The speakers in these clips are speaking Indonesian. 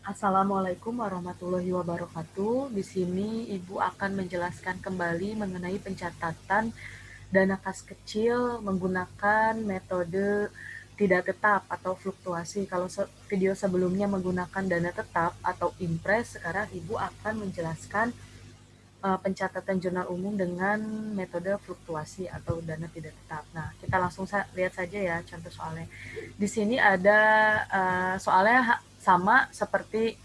Assalamualaikum warahmatullahi wabarakatuh. Di sini Ibu akan menjelaskan kembali mengenai pencatatan dana kas kecil menggunakan metode tidak tetap atau fluktuasi. Kalau video sebelumnya menggunakan dana tetap atau impres, sekarang Ibu akan menjelaskan pencatatan jurnal umum dengan metode fluktuasi atau dana tidak tetap. Nah, kita langsung lihat saja ya contoh soalnya. Di sini ada soalnya sama seperti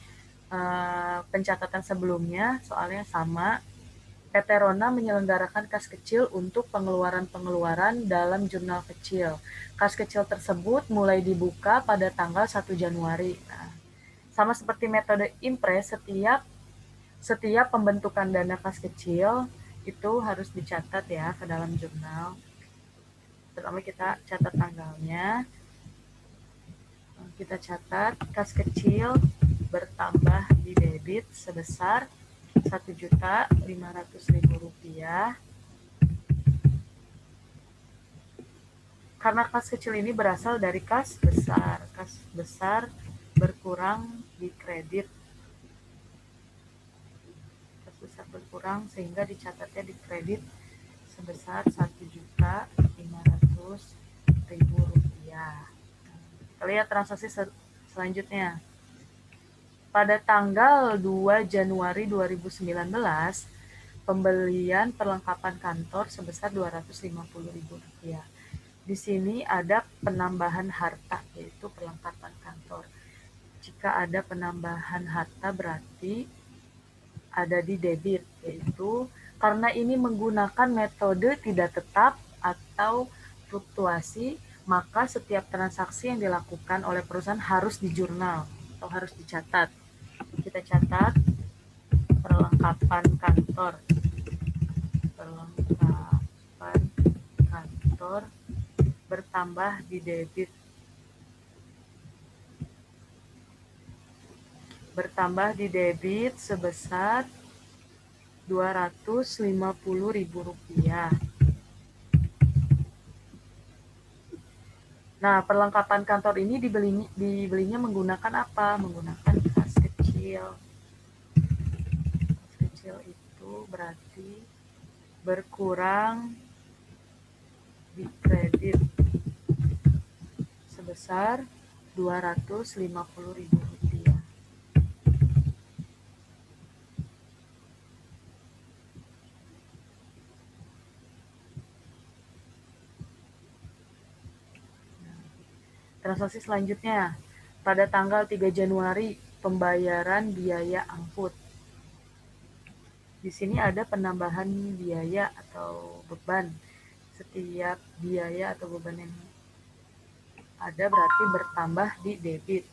pencatatan sebelumnya, soalnya sama. PT Rona menyelenggarakan kas kecil untuk pengeluaran-pengeluaran dalam jurnal kecil. Kas kecil tersebut mulai dibuka pada tanggal 1 Januari. Nah, sama seperti metode impres, setiap pembentukan dana kas kecil itu harus dicatat ya ke dalam jurnal. Pertama kita catat tanggalnya. Kita catat kas kecil bertambah di debit sebesar Rp1.500.000. Karena kas kecil ini berasal dari kas besar berkurang di kredit. Kas besar berkurang sehingga dicatatnya di kredit sebesar Rp1.500.000. Kita lihat transaksi selanjutnya. Pada tanggal 2 Januari 2019, pembelian perlengkapan kantor sebesar Rp250.000. Di sini ada penambahan harta, yaitu perlengkapan kantor. Jika ada penambahan harta berarti ada di debit, yaitu karena ini menggunakan metode tidak tetap atau fluktuasi, maka setiap transaksi yang dilakukan oleh perusahaan harus dijurnal atau harus dicatat. Kita catat perlengkapan kantor. Perlengkapan kantor bertambah di debit. Bertambah di debit sebesar Rp250.000. Nah, perlengkapan kantor ini dibelinya menggunakan apa? Menggunakan kas kecil. Kas kecil itu berarti berkurang di kredit sebesar Rp250.000. Transaksi selanjutnya, pada tanggal 3 Januari, pembayaran biaya angkut. Di sini ada penambahan biaya atau beban. Setiap biaya atau beban yang ada berarti bertambah di debit.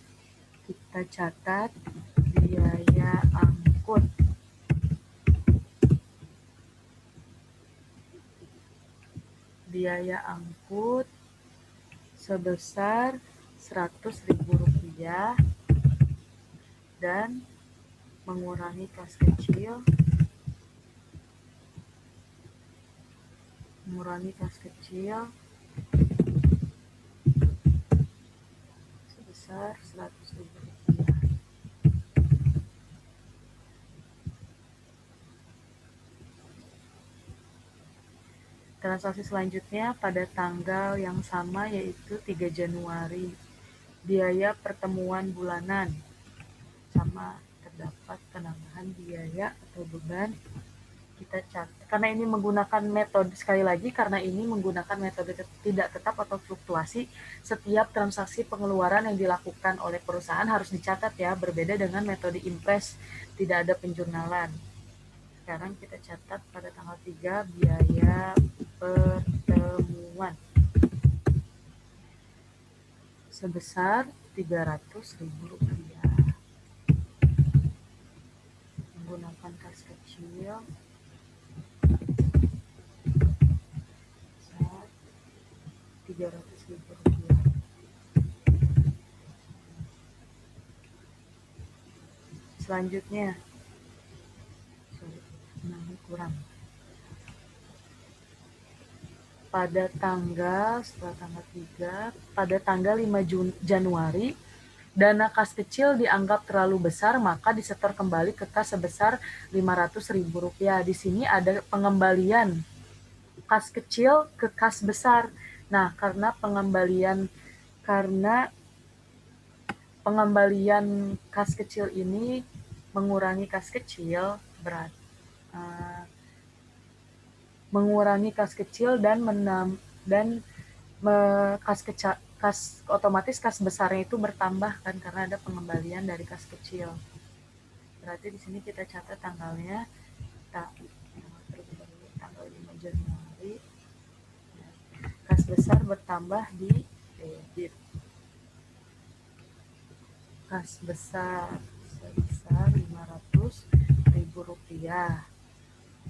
Kita catat biaya angkut. Biaya angkut sebesar Rp100.000 dan mengurangi kas kecil. Sebesar Rp100.000. Transaksi selanjutnya pada tanggal yang sama yaitu 3 Januari. Biaya pertemuan bulanan. Sama terdapat penambahan biaya atau beban. Kita catat. Karena ini menggunakan metode, sekali lagi, karena ini menggunakan metode tidak tetap atau fluktuasi, setiap transaksi pengeluaran yang dilakukan oleh perusahaan harus dicatat ya, berbeda dengan metode impres, tidak ada penjurnalan. Sekarang kita catat pada tanggal 3 biaya pertemuan sebesar Rp300.000. Menggunakan kas kecil sebesar Rp300.000. Selanjutnya, kurang. Pada tanggal 5 Januari dana kas kecil dianggap terlalu besar, maka disetor kembali ke kas sebesar Rp500.000. Di sini ada pengembalian kas kecil ke kas besar. Nah, karena pengembalian kas kecil ini mengurangi kas kecil dan otomatis kas besarnya itu bertambah kan karena ada pengembalian dari kas kecil. Berarti di sini kita catat tanggalnya tanggal 5 Januari. Kas besar bertambah di debit. Kas besar sebesar Rp500.000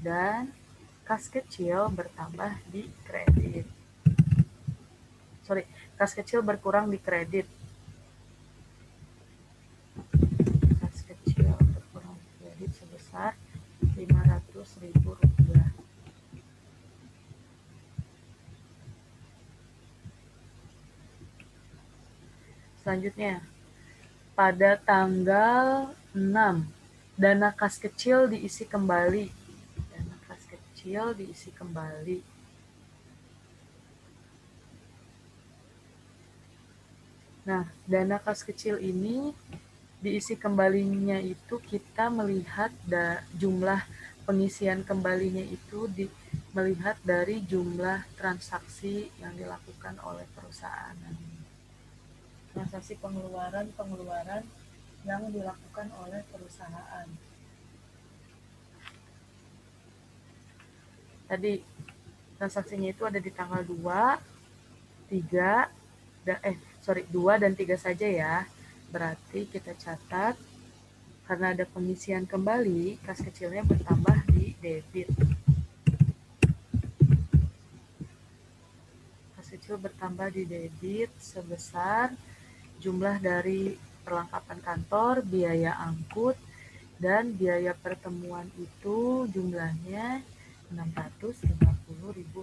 dan kas kecil bertambah di kredit. Kas kecil berkurang di kredit. Kas kecil berkurang di kredit sebesar Rp500.000. Selanjutnya, pada tanggal 6, dana kas kecil diisi kembali. Dana kas kecil diisi kembali. Nah, dana kas kecil ini diisi kembalinya itu kita melihat jumlah pengisian kembalinya itu melihat dari jumlah transaksi yang dilakukan oleh perusahaan. Transaksi pengeluaran yang dilakukan oleh perusahaan. Tadi transaksinya itu ada di tanggal 2, 2 dan 3 saja ya. Berarti kita catat karena ada pengisian kembali, kas kecilnya bertambah di debit. Kas kecil bertambah di debit sebesar jumlah dari perlengkapan kantor, biaya angkut, dan biaya pertemuan itu jumlahnya Rp650.000.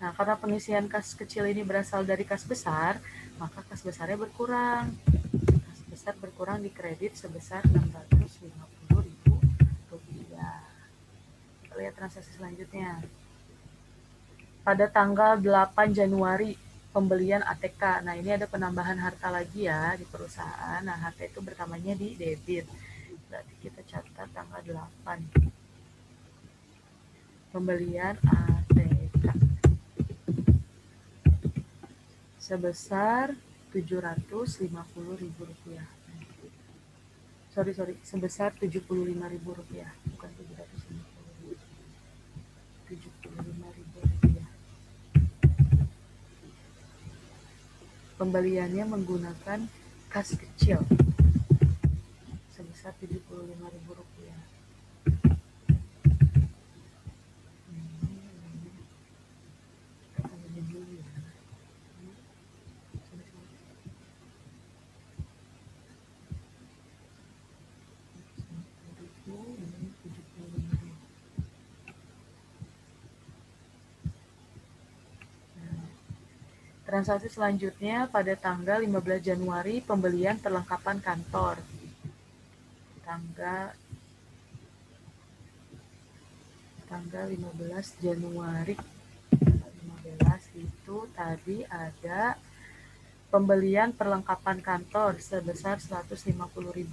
Nah, karena pengisian kas kecil ini berasal dari kas besar, maka kas besarnya berkurang. Kas besar berkurang di kredit sebesar Rp650.000. Kita lihat transaksi selanjutnya. Pada tanggal 8 Januari, pembelian ATK. Nah, ini ada penambahan harta lagi ya di perusahaan. Nah, harta itu bertambahnya di debit. Berarti kita catat tanggal 8. Pembelian ATK sebesar Rp750.000. Sebesar Rp75.000, bukan Rp750.000. Rp75.000. Pembeliannya menggunakan kas kecil sebesar Rp75.000. Transaksi selanjutnya pada tanggal 15 Januari, pembelian perlengkapan kantor. Tanggal 15 Januari. Tanggal 15 itu tadi ada pembelian perlengkapan kantor sebesar Rp150.000.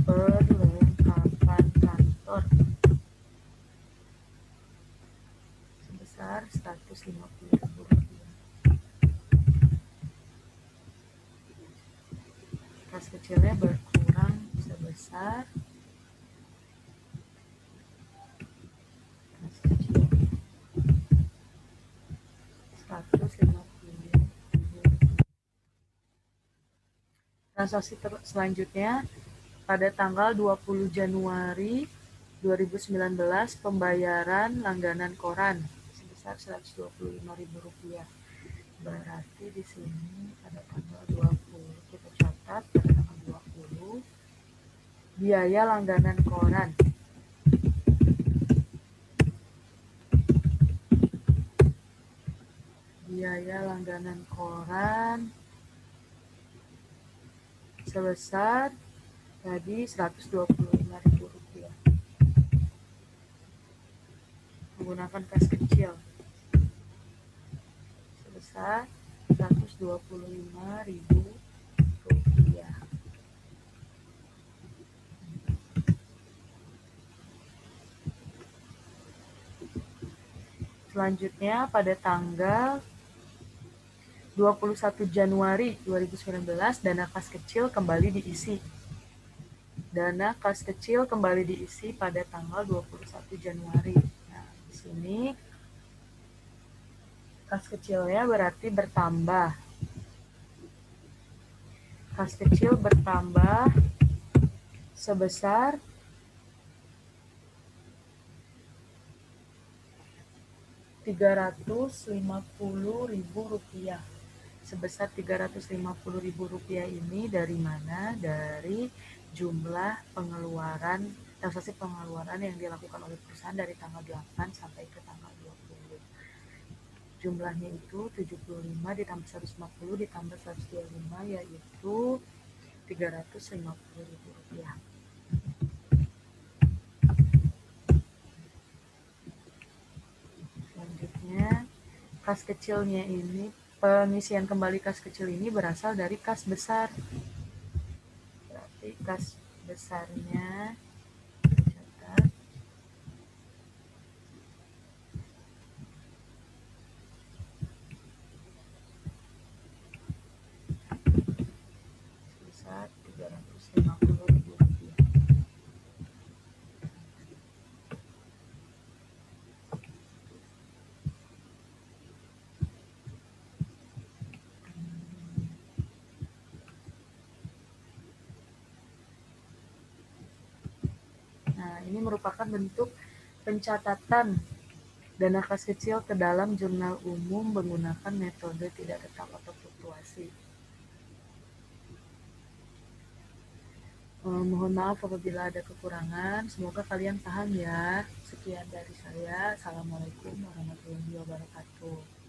Perlengkapan kantor sebesar Rp150.000. Kas kecilnya berkurang sebesar Rp150.000. Transaksi selanjutnya pada tanggal 20 Januari 2019, pembayaran langganan koran sebesar Rp125.000. Berarti di sini pada tanggal 20 kita catat pada tanggal 20 biaya langganan koran biaya langganan koran sebesar tadi Rp125.000 menggunakan kas kecil sebesar Rp125.000. Selanjutnya pada tanggal 21 Januari 2019 dana kas kecil kembali diisi. Dana kas kecil kembali diisi pada tanggal 21 Januari. Nah, di sini kas kecilnya berarti bertambah. Kas kecil bertambah sebesar Rp350.000. Sebesar Rp350.000 ini dari mana? Dari jumlah pengeluaran, transaksi pengeluaran yang dilakukan oleh perusahaan dari tanggal 8 sampai ke tanggal 20. Jumlahnya itu 75 ditambah 150 ditambah 125, yaitu Rp350.000. Selanjutnya, kas kecilnya ini, pengisian kembali kas kecil ini berasal dari kas besar. Berarti kas besarnya catat sebesar Rp350.000. Nah, ini merupakan bentuk pencatatan dana kas kecil ke dalam jurnal umum menggunakan metode tidak tetap atau fluktuasi. Mohon maaf apabila ada kekurangan, semoga kalian paham ya. Sekian dari saya. Assalamualaikum warahmatullahi wabarakatuh.